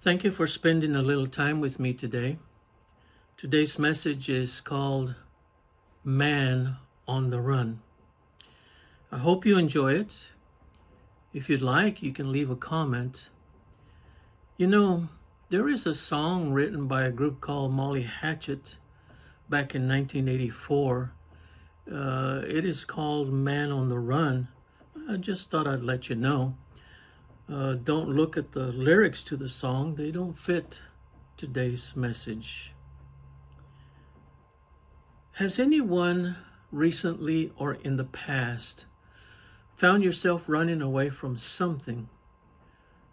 Thank you for spending a little time with me today. Today's message is called Man on the Run. I hope you enjoy it. If you'd like, you can leave a comment. You know, there is a song written by a group called Molly Hatchet back in 1984. It is called Man on the Run. I just thought I'd let you know. Don't look at the lyrics to the song. They don't fit today's message. Has anyone recently or in the past found yourself running away from something?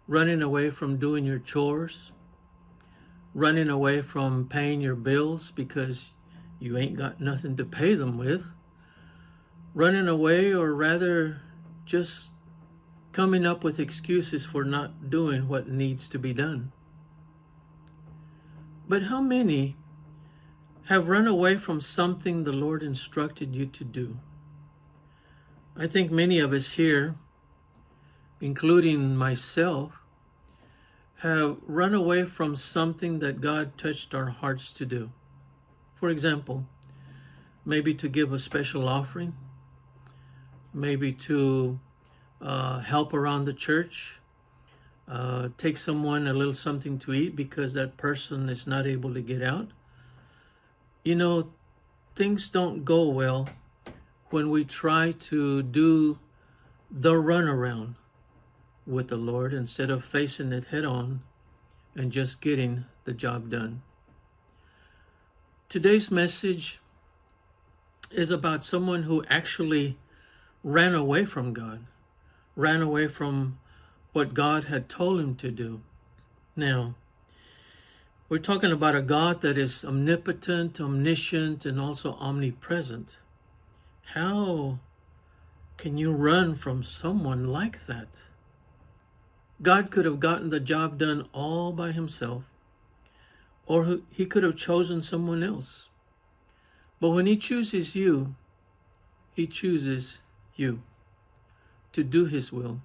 Running away from doing your chores? Running away from paying your bills because you ain't got nothing to pay them with? Running away, or rather just coming up with excuses for not doing what needs to be done. But how many have run away from something the Lord instructed you to do? I think many of us here, including myself, have run away from something that God touched our hearts to do. For example, maybe to give a special offering, maybe to help around the church, take someone a little something to eat because that person is not able to get out. You know, things don't go well when we try to do the runaround with the Lord instead of facing it head on and just getting the job done. Today's message is about someone who actually ran away from God. Ran away from what God had told him to do. Now, we're talking about a God that is omnipotent, omniscient, and also omnipresent. How can you run from someone like that? God could have gotten the job done all by himself, or he could have chosen someone else. But when he chooses you, he chooses you to do his will.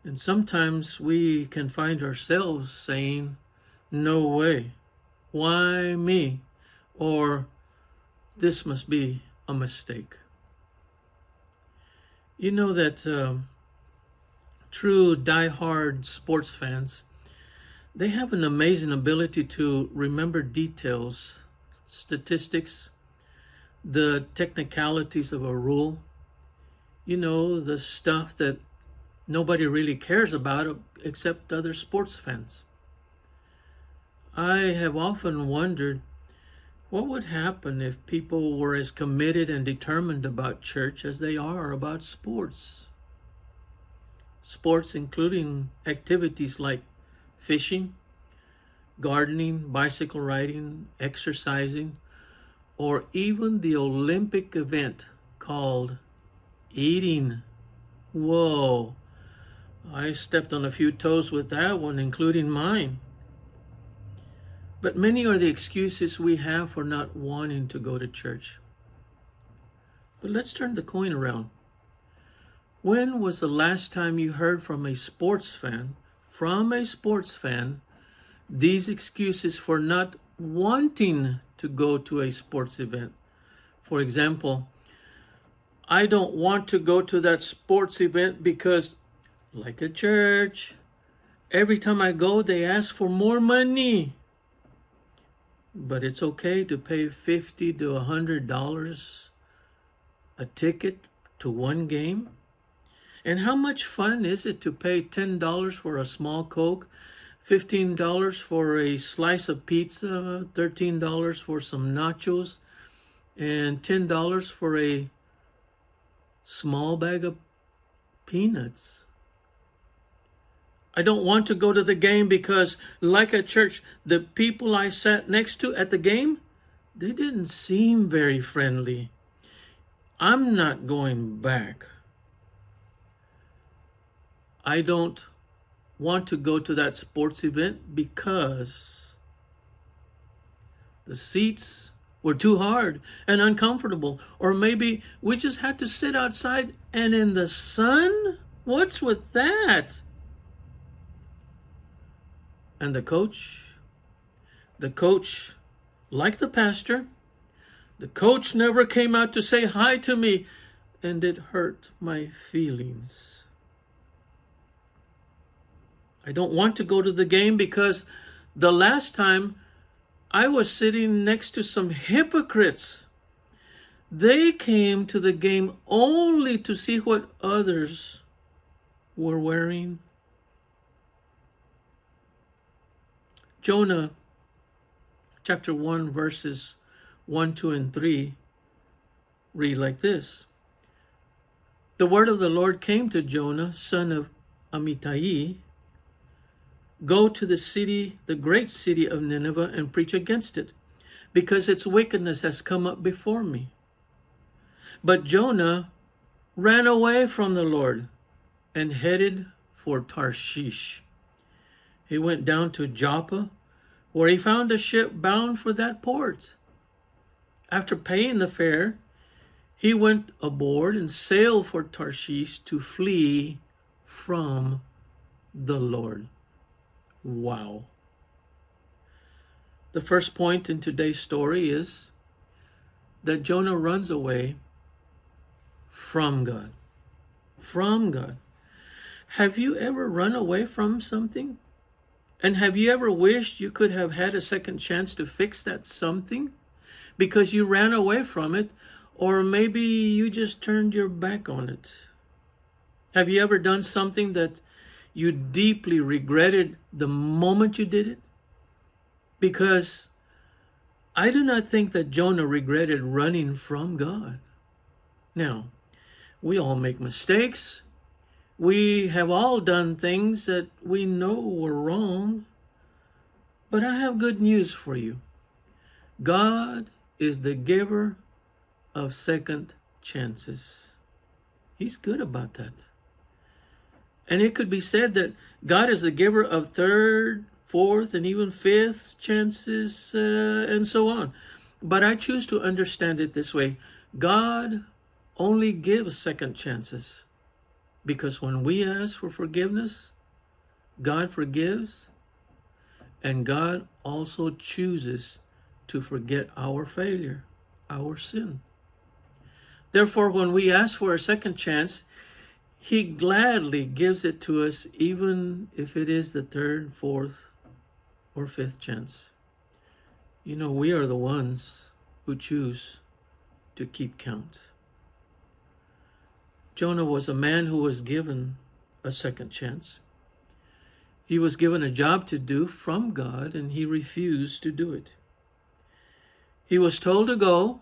And sometimes we can find ourselves saying, no way, why me? Or this must be a mistake. You know that true die-hard sports fans, they have an amazing ability to remember details, statistics, the technicalities of a rule. You know, the stuff that nobody really cares about except other sports fans. I have often wondered what would happen if people were as committed and determined about church as they are about sports. Sports including activities like fishing, gardening, bicycle riding, exercising, or even the Olympic event called eating. Whoa, I stepped on a few toes with that one, including mine. But many are the excuses we have for not wanting to go to church. But let's turn the coin around. When was the last time you heard from a sports fan, these excuses for not wanting to go to a sports event? For example, I don't want to go to that sports event because, like a church, every time I go, they ask for more money. But it's okay to pay $50 to $100 a ticket to one game. And how much fun is it to pay $10 for a small Coke, $15 for a slice of pizza, $13 for some nachos, and $10 for a small bag of peanuts? I don't want to go to the game because, like at church, the people I sat next to at the game, they didn't seem very friendly. I'm not going back. I don't want to go to that sports event because the seats were too hard and uncomfortable. Or maybe we just had to sit outside and in the sun? What's with that? And the coach, like the pastor, the coach never came out to say hi to me, and it hurt my feelings. I don't want to go to the game because the last time I was sitting next to some hypocrites. They came to the game only to see what others were wearing. Jonah chapter 1 verses 1, 2, and 3 read like this. The word of the Lord came to Jonah, son of Amittai. Go to the city, the great city of Nineveh, and preach against it, because its wickedness has come up before me. But Jonah ran away from the Lord and headed for Tarshish. He went down to Joppa, where he found a ship bound for that port. After paying the fare, he went aboard and sailed for Tarshish to flee from the Lord. Wow. The first point in today's story is that Jonah runs away from God. From God. Have you ever run away from something? And have you ever wished you could have had a second chance to fix that something because you ran away from it, or maybe you just turned your back on it? Have you ever done something that you deeply regretted the moment you did it? Because I do not think that Jonah regretted running from God. Now, we all make mistakes. We have all done things that we know were wrong. But I have good news for you. God is the giver of second chances. He's good about that. And it could be said that God is the giver of third, fourth, and even fifth chances, and so on. But I choose to understand it this way. God only gives second chances, because when we ask for forgiveness, God forgives, and God also chooses to forget our failure, our sin. Therefore, when we ask for a second chance, He gladly gives it to us, even if it is the third, fourth, or fifth chance. You know, we are the ones who choose to keep count. Jonah was a man who was given a second chance. He was given a job to do from God, and he refused to do it. He was told to go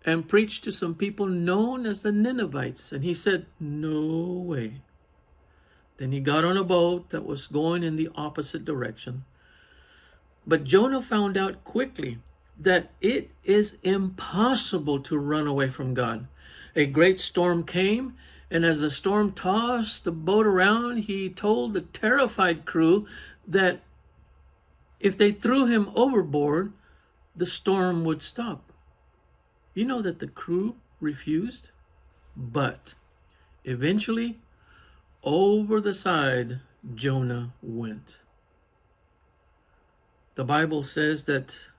and preach to some people known as the Ninevites, and he said, "No way." Then he got on a boat that was going in the opposite direction. But Jonah found out quickly that it is impossible to run away from God. A great storm came, and as the storm tossed the boat around, he told the terrified crew that if they threw him overboard, the storm would stop. You know that the crew refused, but eventually, over the side, Jonah went. The Bible says that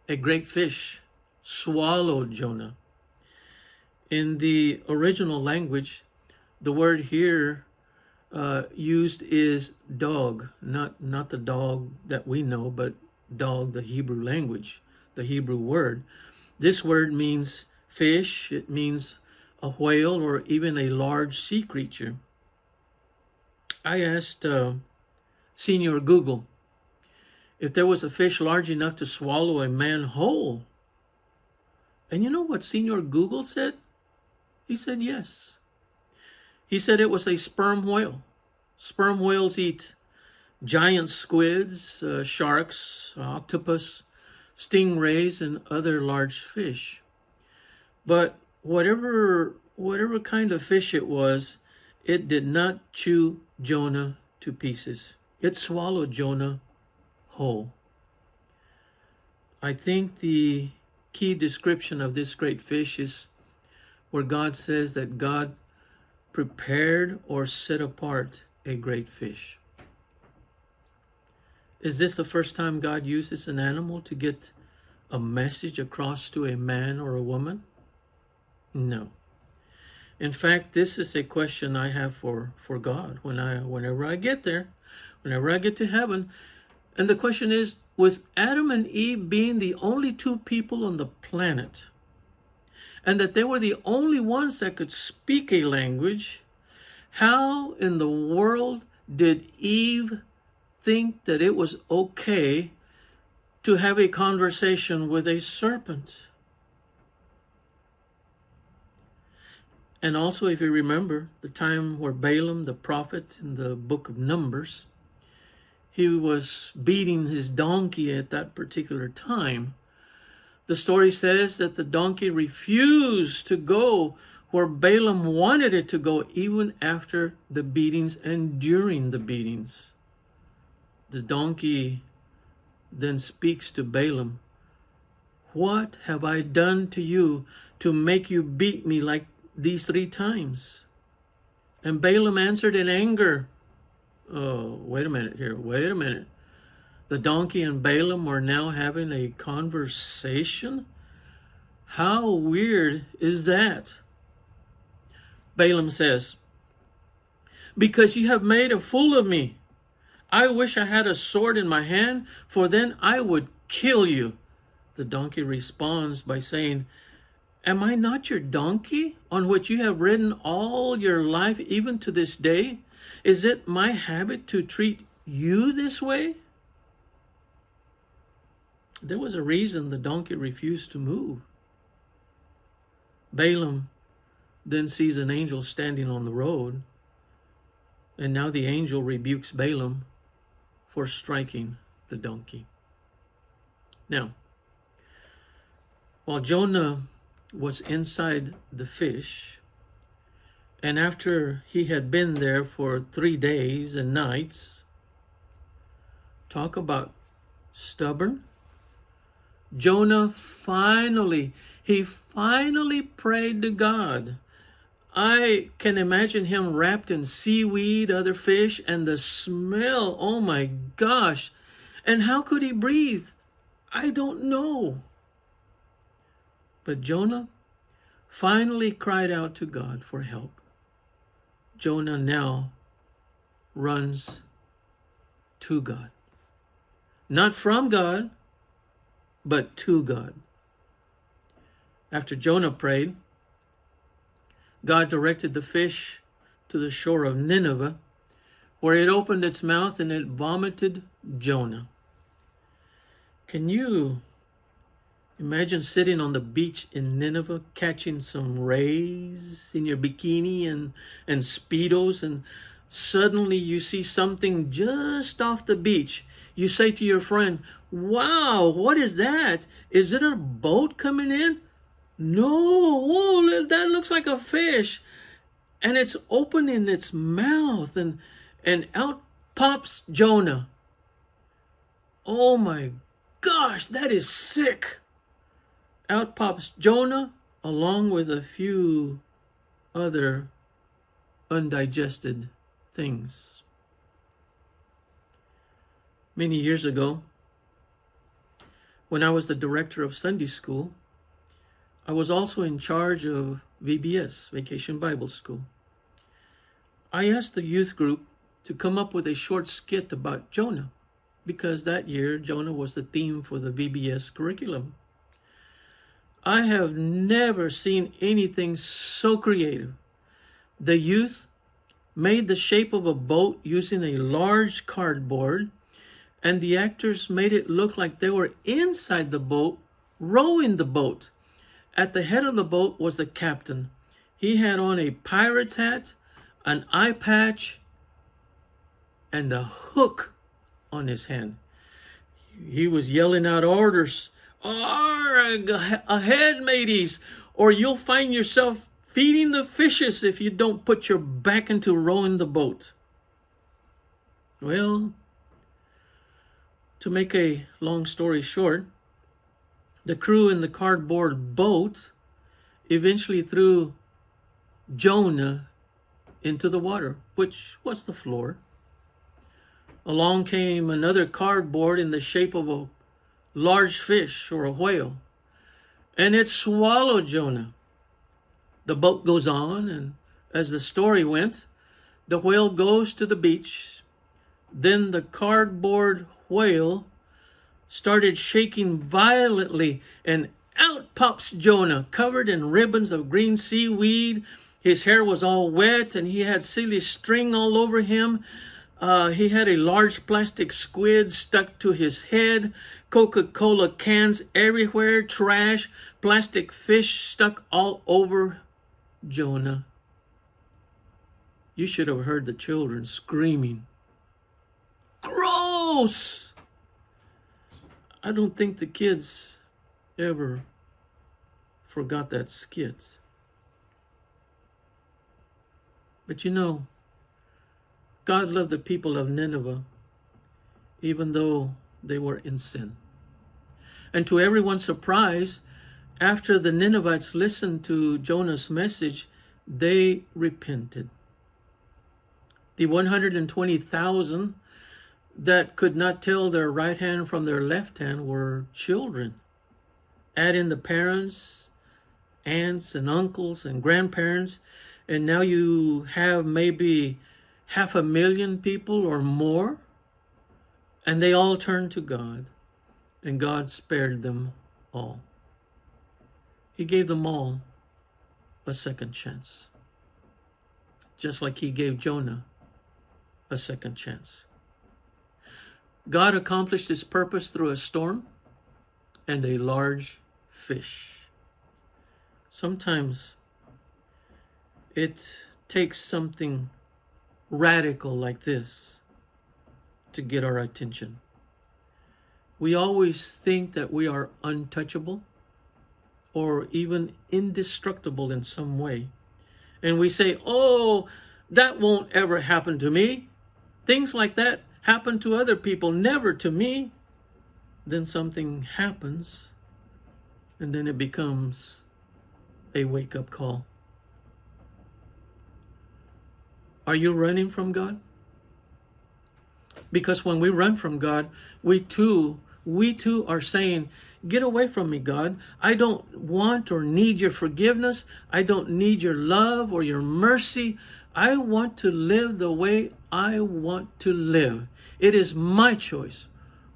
a great fish swallowed Jonah. In the original language, the word here used is dog, not the dog that we know, but dog, the Hebrew language, the Hebrew word. This word means fish. It means a whale or even a large sea creature. I asked Senior Google if there was a fish large enough to swallow a man whole. And you know what Senior Google said? He said yes. He said it was a sperm whale. Sperm whales eat giant squids, sharks, octopus, stingrays, and other large fish. But whatever kind of fish it was, it did not chew Jonah to pieces. It swallowed Jonah whole. I think the key description of this great fish is where God says that God prepared or set apart a great fish. Is this the first time God uses an animal to get a message across to a man or a woman? No. In fact, this is a question I have for God whenever I get there, whenever I get to heaven. And the question is, with Adam and Eve being the only two people on the planet, and that they were the only ones that could speak a language, how in the world did Eve think that it was okay to have a conversation with a serpent? And also, if you remember the time where Balaam, the prophet in the book of Numbers, he was beating his donkey at that particular time. The story says that the donkey refused to go where Balaam wanted it to go, even after the beatings and during the beatings. The donkey then speaks to Balaam, "What have I done to you to make you beat me like these 3 times?" And Balaam answered in anger. Oh, wait a minute here. Wait a minute. The donkey and Balaam are now having a conversation? How weird is that? Balaam says, "Because you have made a fool of me. I wish I had a sword in my hand, for then I would kill you." The donkey responds by saying, "Am I not your donkey, on which you have ridden all your life, even to this day? Is it my habit to treat you this way?" There was a reason the donkey refused to move. Balaam then sees an angel standing on the road, and now the angel rebukes Balaam for striking the donkey. Now, while Jonah was inside the fish, and after he had been there for 3 days and nights, talk about stubborn. Jonah finally prayed to God. I can imagine him wrapped in seaweed, other fish, and the smell, oh my gosh. And how could he breathe? I don't know. But Jonah finally cried out to God for help. Jonah now runs to God. Not from God, but to God. After Jonah prayed, God directed the fish to the shore of Nineveh, where it opened its mouth and it vomited Jonah. Can you imagine sitting on the beach in Nineveh, catching some rays in your bikini and Speedos, and suddenly you see something just off the beach. You say to your friend, "Wow, what is that? Is it a boat coming in?" "No, whoa, that looks like a fish." And it's opening its mouth, and out pops Jonah. Oh my gosh, that is sick. Out pops Jonah along with a few other undigested things. Many years ago, when I was the director of Sunday school, I was also in charge of VBS, Vacation Bible School. I asked the youth group to come up with a short skit about Jonah, because that year Jonah was the theme for the VBS curriculum. I have never seen anything so creative. The youth made the shape of a boat using a large cardboard, and the actors made it look like they were inside the boat, rowing the boat. At the head of the boat was the captain. He had on a pirate's hat, an eye patch, and a hook on his hand. He was yelling out orders. "Ahead, mateys, or you'll find yourself feeding the fishes if you don't put your back into rowing the boat." Well, to make a long story short, the crew in the cardboard boat eventually threw Jonah into the water, which was the floor. along came another cardboard in the shape of a large fish or a whale, and it swallowed Jonah. The boat goes on, and as the story went, the whale goes to the beach. Then the cardboard whale started shaking violently, and out pops Jonah, covered in ribbons of green seaweed. His hair was all wet, and he had silly string all over him. He had a large plastic squid stuck to his head, Coca-Cola cans everywhere, trash, plastic fish stuck all over Jonah. You should have heard the children screaming. Gross! I don't think the kids ever forgot that skit. But you know, God loved the people of Nineveh, even though they were in sin. And to everyone's surprise, after the Ninevites listened to Jonah's message, they repented. The 120,000 that could not tell their right hand from their left hand were children. Add in the parents, aunts and uncles and grandparents, and now you have maybe 500,000 people or more, and they all turned to God, and God spared them all. He gave them all a second chance, just like he gave Jonah a second chance. God accomplished his purpose through a storm and a large fish. Sometimes it takes something radical like this to get our attention. We always think that we are untouchable or even indestructible in some way. And we say, oh, that won't ever happen to me. Things like that happen to other people, never to me. Then something happens, and then it becomes a wake-up call. Are you running from God? Because when we run from God, we too are saying, get away from me, God. I don't want or need your forgiveness. I don't need your love or your mercy. I want to live the way I want to live. It is my choice.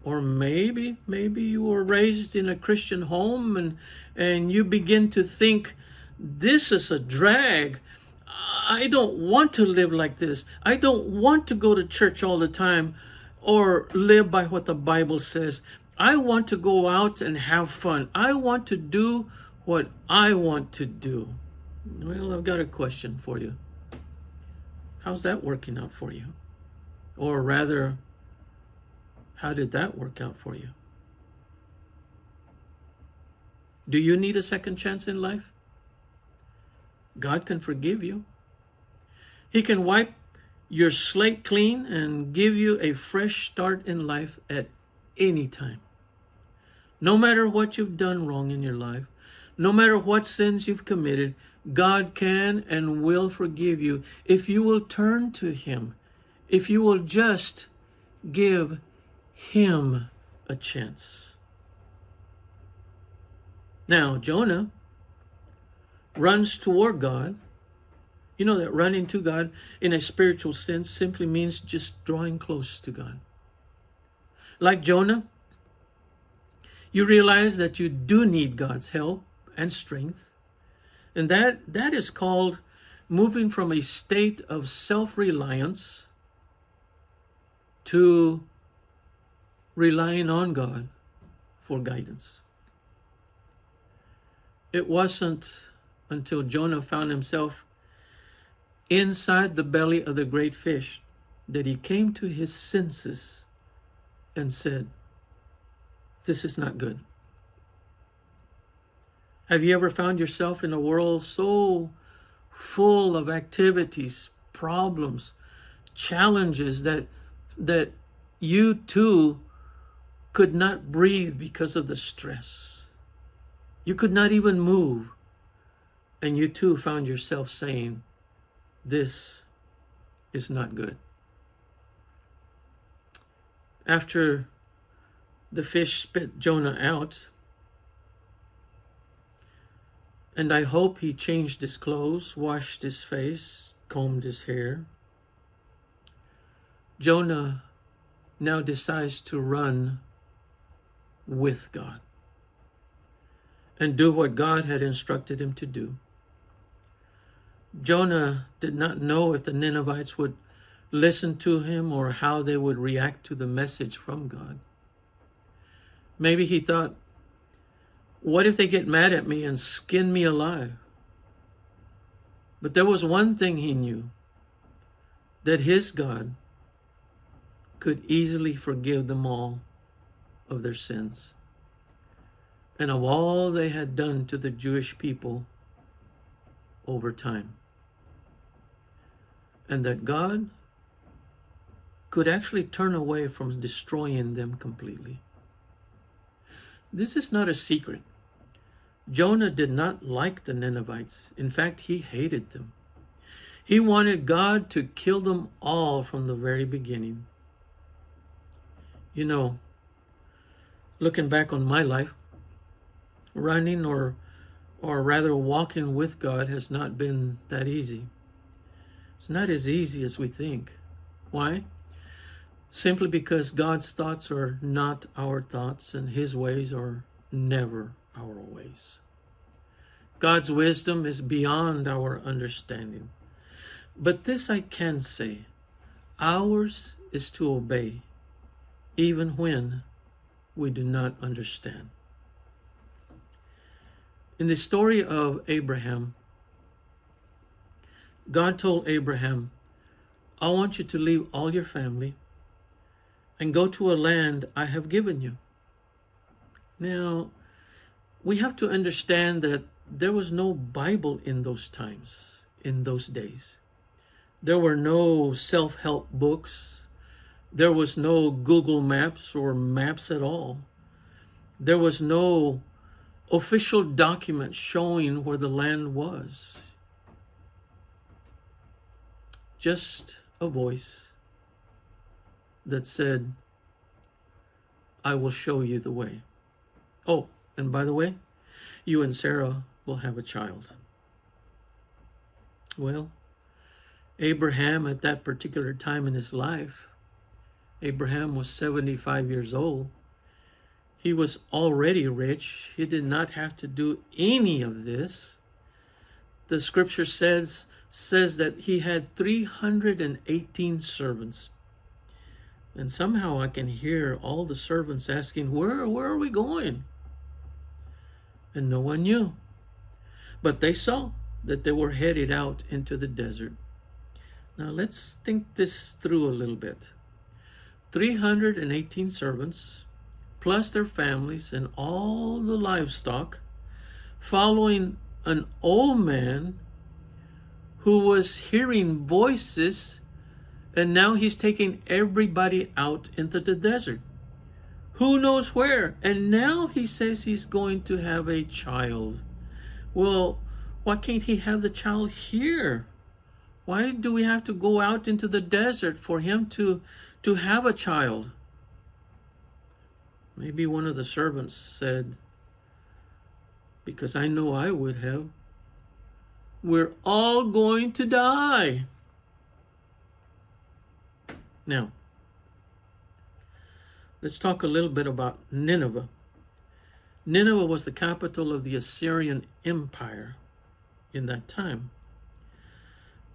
Or maybe you were raised in a Christian home and you begin to think, this is a drag. I don't want to live like this. I don't want to go to church all the time or live by what the Bible says. I want to go out and have fun. I want to do what I want to do. Well, I've got a question for you. How's that working out for you? Or rather, how did that work out for you? Do you need a second chance in life? God can forgive you. He can wipe your slate clean and give you a fresh start in life at any time. No matter what you've done wrong in your life, no matter what sins you've committed, God can and will forgive you if you will turn to him, if you will just give him a chance. Now, Jonah runs toward God. You know that running to God in a spiritual sense simply means just drawing close to God. Like Jonah, you realize that you do need God's help and strength. And that is called moving from a state of self-reliance to relying on God for guidance. It wasn't until Jonah found himself inside the belly of the great fish that he came to his senses and said, this is not good. Have you ever found yourself in a world so full of activities, problems, challenges that you too could not breathe because of the stress? You could not even move. And you too found yourself saying, this is not good. after the fish spit Jonah out, and I hope he changed his clothes, washed his face, combed his hair, Jonah now decides to run with God and do what God had instructed him to do. Jonah did not know if the Ninevites would listen to him or how they would react to the message from God. Maybe he thought, what if they get mad at me and skin me alive? But there was one thing he knew, that his God could easily forgive them all of their sins and of all they had done to the Jewish people over time. And that God could actually turn away from destroying them completely. This is not a secret. Jonah did not like the Ninevites. In fact, he hated them. He wanted God to kill them all from the very beginning. You know, looking back on my life, running or rather walking with God has not been that easy. It's not as easy as we think. Why? Simply because God's thoughts are not our thoughts and his ways are never our ways. God's wisdom is beyond our understanding. But this I can say, ours is to obey, even when we do not understand. In the story of Abraham, God told Abraham, I want you to leave all your family and go to a land I have given you. Now, we have to understand that there was no Bible in those times, in those days. There were no self-help books. There was no Google Maps or maps at all. There was no official document showing where the land was. Just a voice that said, I will show you the way. Oh, and by the way, you and Sarah will have a child. Well, Abraham at that particular time in his life, Abraham was 75 years old. He was already rich. He did not have to do any of this. The scripture says that he had 318 servants. And somehow I can hear all the servants asking, where are we going? And no one knew. But they saw that they were headed out into the desert. Now let's think this through a little bit. 318 servants, plus their families and all the livestock, following an old man who was hearing voices, and now he's taking everybody out into the desert. Who knows where? And now he says he's going to have a child. Well, why can't he have the child here? Why do we have to go out into the desert for him to have a child? Maybe one of the servants said, because I know I would have, we're all going to die. Now, let's talk a little bit about Nineveh. Nineveh was the capital of the Assyrian Empire in that time.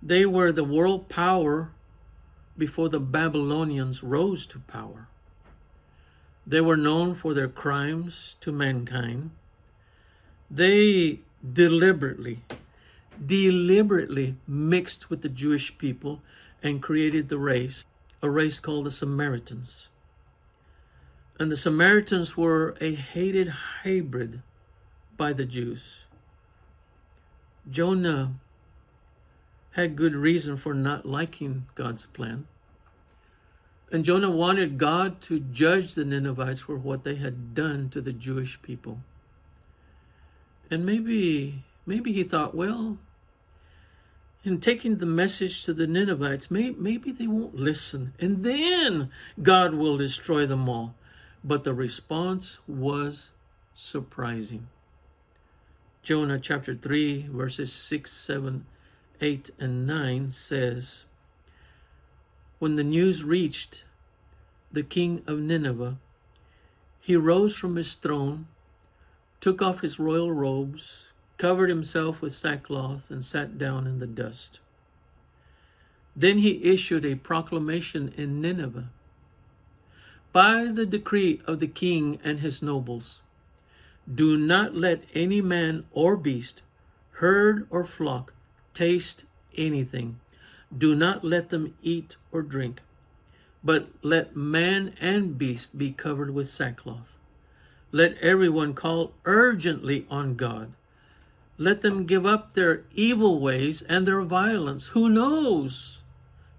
They were the world power before the Babylonians rose to power. They were known for their crimes to mankind. They deliberately mixed with the Jewish people and created a race called the Samaritans. And the Samaritans were a hated hybrid by the Jews. Jonah had good reason for not liking God's plan. And Jonah wanted God to judge the Ninevites for what they had done to the Jewish people. And maybe he thought, well, in taking the message to the Ninevites, maybe they won't listen, and then God will destroy them all. But the response was surprising. Jonah chapter 3, verses 6, 7, 8, and 9 says, when the news reached the king of Nineveh, he rose from his throne, took off his royal robes, covered himself with sackcloth, and sat down in the dust. Then he issued a proclamation in Nineveh. By the decree of the king and his nobles, do not let any man or beast, herd or flock, taste anything. Do not let them eat or drink, but let man and beast be covered with sackcloth. Let everyone call urgently on God. Let them give up their evil ways and their violence. Who knows?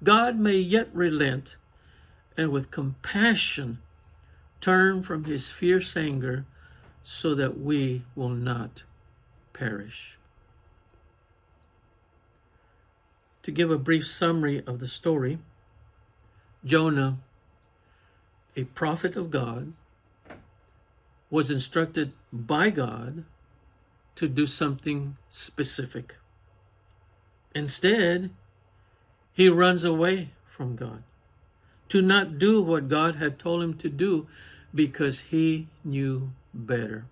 God may yet relent and with compassion turn from his fierce anger so that we will not perish. To give a brief summary of the story, Jonah, a prophet of God, was instructed by God to do something specific. Instead, he runs away from God to not do what God had told him to do because he knew better.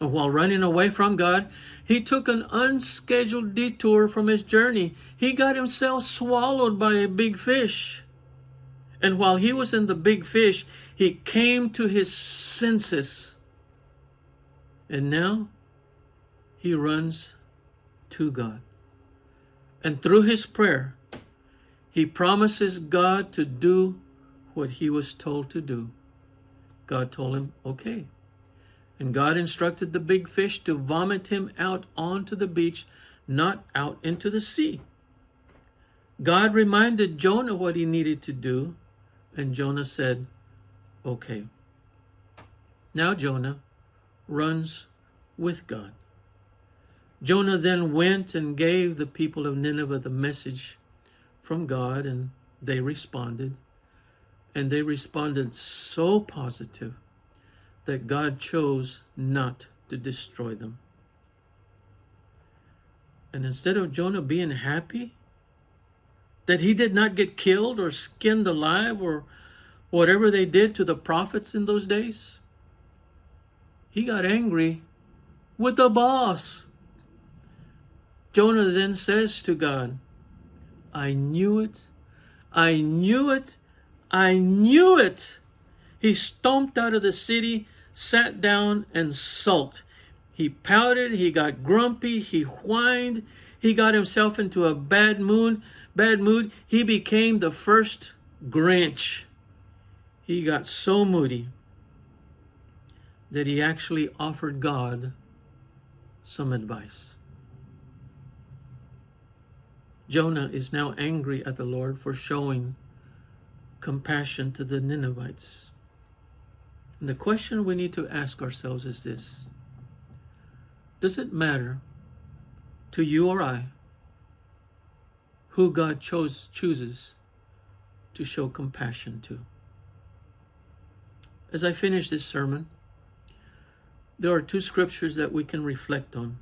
And while running away from God, he took an unscheduled detour from his journey. He got himself swallowed by a big fish. And while he was in the big fish, he came to his senses. And now he runs to God. And through his prayer, he promises God to do what he was told to do. God told him, okay. And God instructed the big fish to vomit him out onto the beach, not out into the sea. God reminded Jonah what he needed to do, and Jonah said, okay. Now Jonah runs with God. Jonah then went and gave the people of Nineveh the message from God, and they responded. And they responded so positive that God chose not to destroy them. And instead of Jonah being happy that he did not get killed or skinned alive or whatever they did to the prophets in those days, he got angry with the boss. Jonah then says to God, I knew it, I knew it, I knew it. He stomped out of the city, sat down, and sulked. He pouted, he got grumpy, he whined, he got himself into a bad mood. He became the first Grinch. He got so moody that he actually offered God some advice. Jonah is now angry at the Lord for showing compassion to the Ninevites. And the question we need to ask ourselves is this: does it matter to you or I who God chooses to show compassion to? As I finish this sermon, there are two scriptures that we can reflect on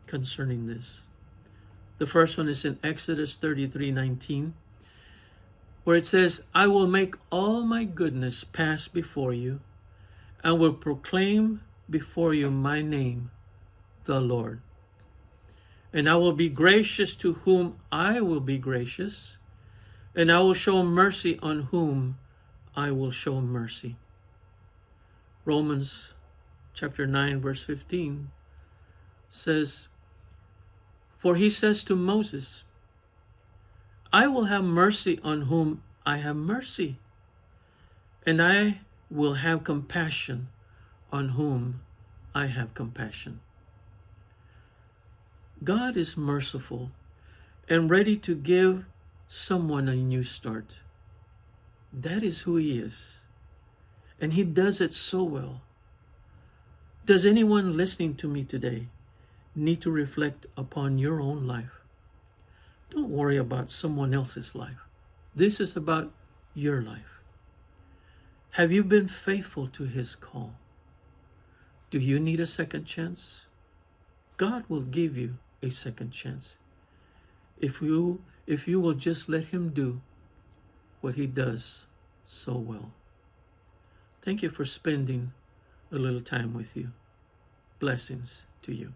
concerning this. The first one is in Exodus 33:19, where it says, I will make all my goodness pass before you, and will proclaim before you my name, the Lord. And I will be gracious to whom I will be gracious, and I will show mercy on whom I will show mercy. Romans chapter 9, verse 15 says, for he says to Moses, I will have mercy on whom I have mercy, and I will have compassion on whom I have compassion. God is merciful and ready to give someone a new start. That is who he is. And he does it so well. Does anyone listening to me today need to reflect upon your own life? Don't worry about someone else's life. This is about your life. Have you been faithful to His call? Do you need a second chance? God will give you a second chance if you will just let Him do what He does so well. Thank you for spending a little time with you. Blessings to you.